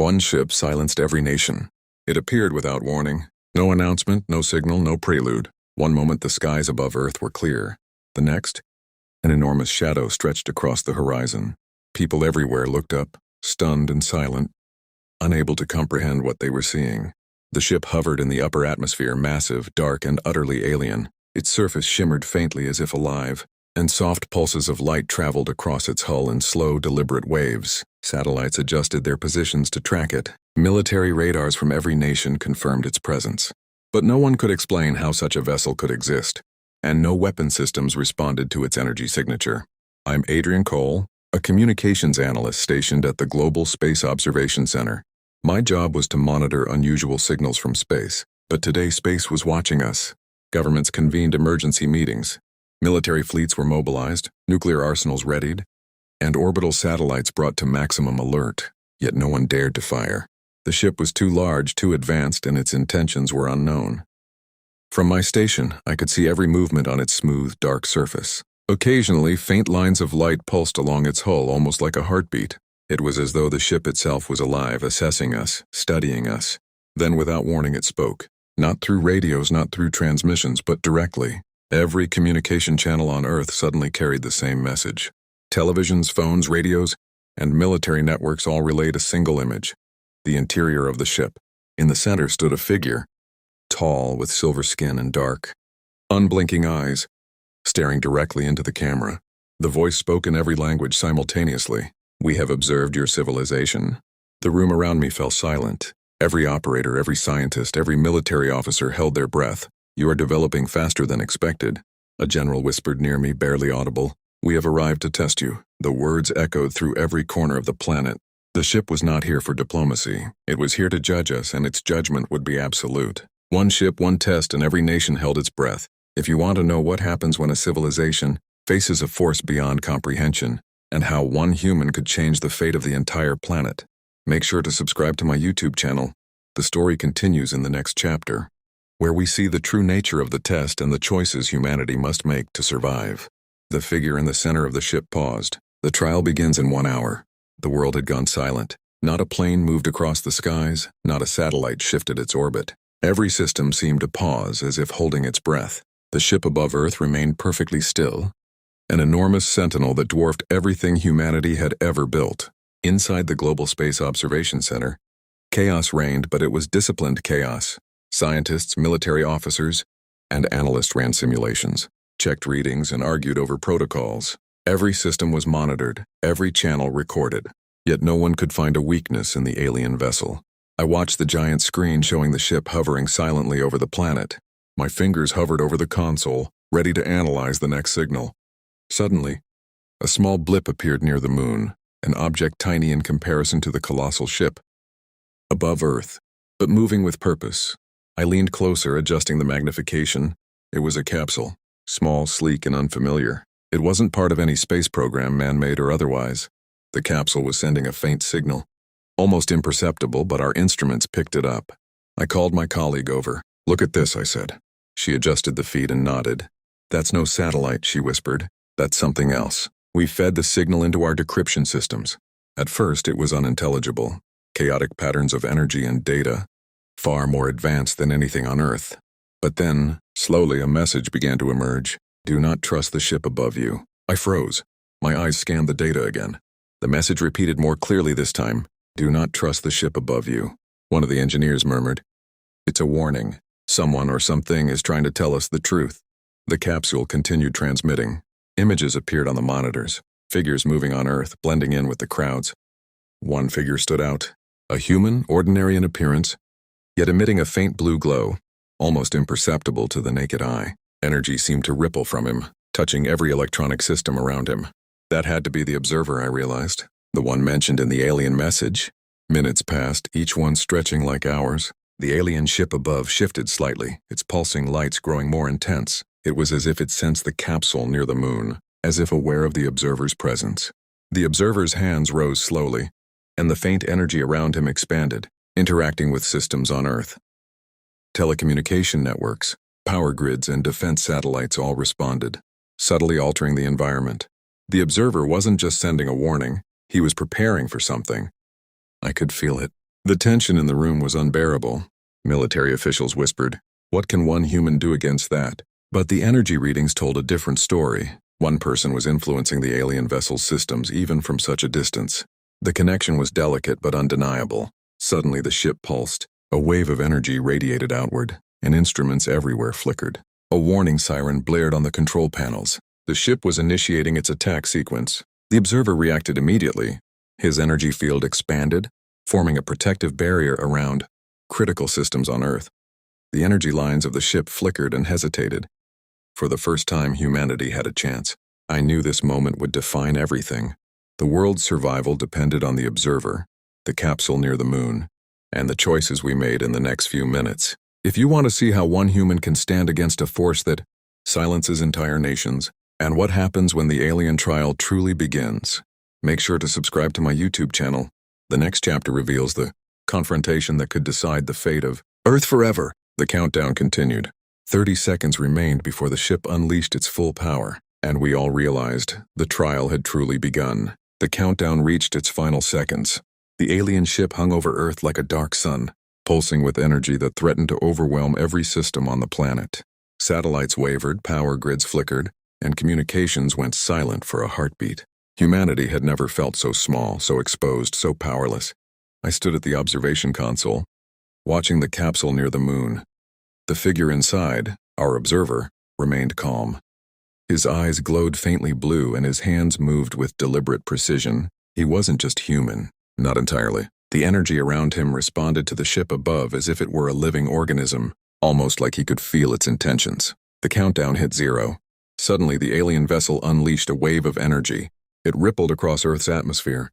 One ship silenced every nation. It appeared without warning. No announcement, no signal, no prelude. One moment the skies above Earth were clear. The next, an enormous shadow stretched across the horizon. People everywhere looked up, stunned and silent, unable to comprehend what they were seeing. The ship hovered in the upper atmosphere, massive, dark, and utterly alien. Its surface shimmered faintly as if alive, and soft pulses of light traveled across its hull in slow, deliberate waves. Satellites adjusted their positions to track it. Military radars from every nation confirmed its presence. But no one could explain how such a vessel could exist, and no weapon systems responded to its energy signature. I'm Adrian Cole, a communications analyst stationed at the Global Space Observation Center. My job was to monitor unusual signals from space, but today space was watching us. Governments convened emergency meetings. Military fleets were mobilized, nuclear arsenals readied, and orbital satellites brought to maximum alert, yet no one dared to fire. The ship was too large, too advanced, and its intentions were unknown. From my station, I could see every movement on its smooth, dark surface. Occasionally, faint lines of light pulsed along its hull, almost like a heartbeat. It was as though the ship itself was alive, assessing us, studying us. Then, without warning, it spoke. Not through radios, not through transmissions, but directly. Every communication channel on Earth suddenly carried the same message. Televisions, phones, radios, and military networks all relayed a single image. The interior of the ship. In the center stood a figure, tall, with silver skin and dark, unblinking eyes, staring directly into the camera. The voice spoke in every language simultaneously. "We have observed your civilization." The room around me fell silent. Every operator, every scientist, every military officer held their breath. "You are developing faster than expected," a general whispered near me, barely audible. "We have arrived to test you." The words echoed through every corner of the planet. The ship was not here for diplomacy. It was here to judge us, and its judgment would be absolute. One ship, one test, and every nation held its breath. If you want to know what happens when a civilization faces a force beyond comprehension, and how one human could change the fate of the entire planet, make sure to subscribe to my YouTube channel. The story continues in the next chapter, where we see the true nature of the test and the choices humanity must make to survive. The figure in the center of the ship paused. The trial begins in 1 hour. The world had gone silent. Not a plane moved across the skies, not a satellite shifted its orbit. Every system seemed to pause, as if holding its breath. The ship above Earth remained perfectly still, an enormous sentinel that dwarfed everything humanity had ever built. Inside the Global Space Observation Center, chaos reigned, but it was disciplined chaos. Scientists, military officers, and analysts ran simulations, checked readings, and argued over protocols. Every system was monitored, every channel recorded, yet no one could find a weakness in the alien vessel. I watched the giant screen showing the ship hovering silently over the planet. My fingers hovered over the console, ready to analyze the next signal. Suddenly, a small blip appeared near the moon, an object tiny in comparison to the colossal ship. Above Earth, but moving with purpose. I leaned closer, adjusting the magnification. It was a capsule, small, sleek, and unfamiliar. It wasn't part of any space program, man-made or otherwise. The capsule was sending a faint signal, almost imperceptible, but our instruments picked it up. I called my colleague over. "Look at this," I said. She adjusted the feed and nodded. "That's no satellite," she whispered. "That's something else. We fed the signal into our decryption systems." At first, it was unintelligible. Chaotic patterns of energy and data, far more advanced than anything on Earth. But then, slowly, a message began to emerge. "Do not trust the ship above you." I froze. My eyes scanned the data again. The message repeated more clearly this time. "Do not trust the ship above you." One of the engineers murmured, "It's a warning. Someone or something is trying to tell us the truth." The capsule continued transmitting. Images appeared on the monitors, figures moving on Earth, blending in with the crowds. One figure stood out, a human, ordinary in appearance, yet emitting a faint blue glow, almost imperceptible to the naked eye. Energy seemed to ripple from him, touching every electronic system around him. That had to be the observer, I realized. The one mentioned in the alien message. Minutes passed, each one stretching like hours. The alien ship above shifted slightly, its pulsing lights growing more intense. It was as if it sensed the capsule near the moon, as if aware of the observer's presence. The observer's hands rose slowly, and the faint energy around him expanded, interacting with systems on Earth. Telecommunication networks, power grids, and defense satellites all responded, subtly altering the environment. The observer wasn't just sending a warning, he was preparing for something. I could feel it. The tension in the room was unbearable. Military officials whispered, "What can one human do against that?" But the energy readings told a different story. One person was influencing the alien vessel's systems even from such a distance. The connection was delicate but undeniable. Suddenly the ship pulsed. A wave of energy radiated outward, and instruments everywhere flickered. A warning siren blared on the control panels. The ship was initiating its attack sequence. The observer reacted immediately. His energy field expanded, forming a protective barrier around critical systems on Earth. The energy lines of the ship flickered and hesitated. For the first time, humanity had a chance. I knew this moment would define everything. The world's survival depended on the observer, the capsule near the moon, and the choices we made in the next few minutes. If you want to see how one human can stand against a force that silences entire nations, and what happens when the alien trial truly begins, make sure to subscribe to my YouTube channel. The next chapter reveals the confrontation that could decide the fate of Earth forever. The countdown continued. 30 seconds remained before the ship unleashed its full power, and we all realized the trial had truly begun. The countdown reached its final seconds. The alien ship hung over Earth like a dark sun, pulsing with energy that threatened to overwhelm every system on the planet. Satellites wavered, power grids flickered, and communications went silent for a heartbeat. Humanity had never felt so small, so exposed, so powerless. I stood at the observation console, watching the capsule near the moon. The figure inside, our observer, remained calm. His eyes glowed faintly blue and his hands moved with deliberate precision. He wasn't just human, not entirely. The energy around him responded to the ship above as if it were a living organism, almost like he could feel its intentions. The countdown hit 0. Suddenly, the alien vessel unleashed a wave of energy. It rippled across Earth's atmosphere,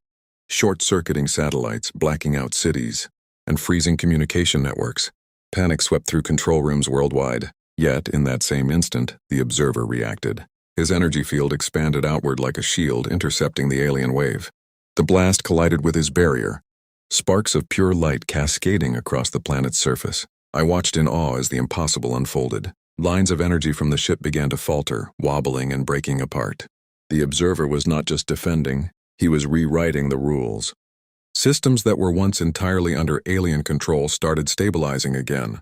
short-circuiting satellites, blacking out cities, and freezing communication networks. Panic swept through control rooms worldwide. Yet, in that same instant, the observer reacted. His energy field expanded outward like a shield, intercepting the alien wave. The blast collided with his barrier, sparks of pure light cascading across the planet's surface. I watched in awe as the impossible unfolded. Lines of energy from the ship began to falter, wobbling and breaking apart. The observer was not just defending, he was rewriting the rules. Systems that were once entirely under alien control started stabilizing again.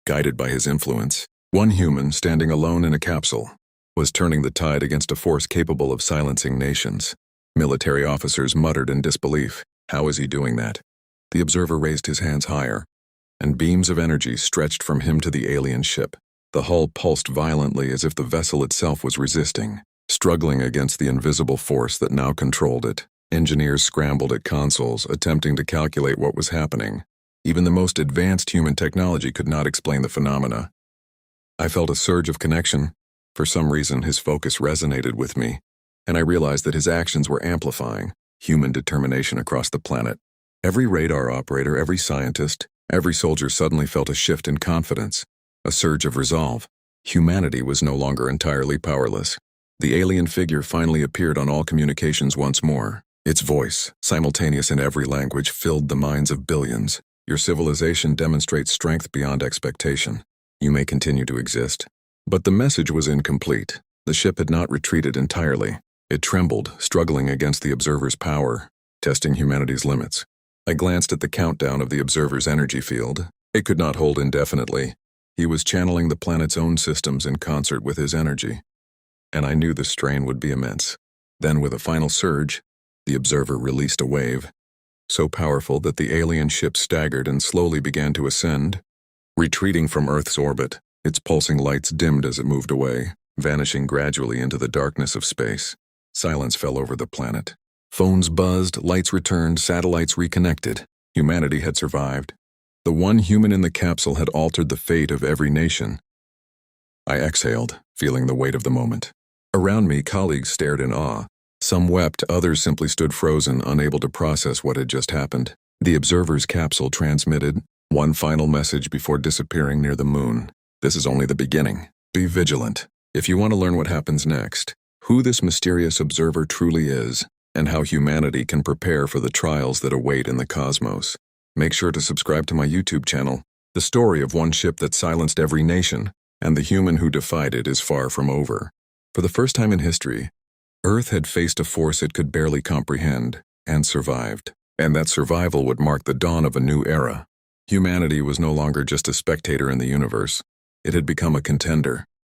Guided by his influence, one human, standing alone in a capsule, was turning the tide against a force capable of silencing nations. Military officers muttered in disbelief. How is he doing that? The observer raised his hands higher, and beams of energy stretched from him to the alien ship. The hull pulsed violently as if the vessel itself was resisting, struggling against the invisible force that now controlled it. Engineers scrambled at consoles, attempting to calculate what was happening. Even the most advanced human technology could not explain the phenomena. I felt a surge of connection. For some reason, his focus resonated with me, and I realized that his actions were amplifying human determination across the planet. Every radar operator, every scientist, every soldier suddenly felt a shift in confidence, a surge of resolve. Humanity was no longer entirely powerless. The alien figure finally appeared on all communications once more. Its voice, simultaneous in every language, filled the minds of billions. Your civilization demonstrates strength beyond expectation. You may continue to exist. But the message was incomplete. The ship had not retreated entirely. It trembled, struggling against the observer's power, testing humanity's limits. I glanced at the countdown of the observer's energy field. It could not hold indefinitely. He was channeling the planet's own systems in concert with his energy, and I knew the strain would be immense. Then, with a final surge, the observer released a wave, so powerful that the alien ship staggered and slowly began to ascend, retreating from Earth's orbit. Its pulsing lights dimmed as it moved away, vanishing gradually into the darkness of space. Silence fell over the planet. Phones buzzed, lights returned, satellites reconnected. Humanity had survived. The one human in the capsule had altered the fate of every nation. I exhaled, feeling the weight of the moment. Around me, colleagues stared in awe. Some wept, others simply stood frozen, unable to process what had just happened. The observer's capsule transmitted one final message before disappearing near the moon. This is only the beginning. Be vigilant. If you want to learn what happens next, who this mysterious observer truly is, and how humanity can prepare for the trials that await in the cosmos, make sure to subscribe to my YouTube channel. The story of one ship that silenced every nation, and the human who defied it, is far from over. For the first time in history, Earth had faced a force it could barely comprehend, and survived. and that survival would mark the dawn of a new era. Humanity was no longer just a spectator in the universe. It had become a contender.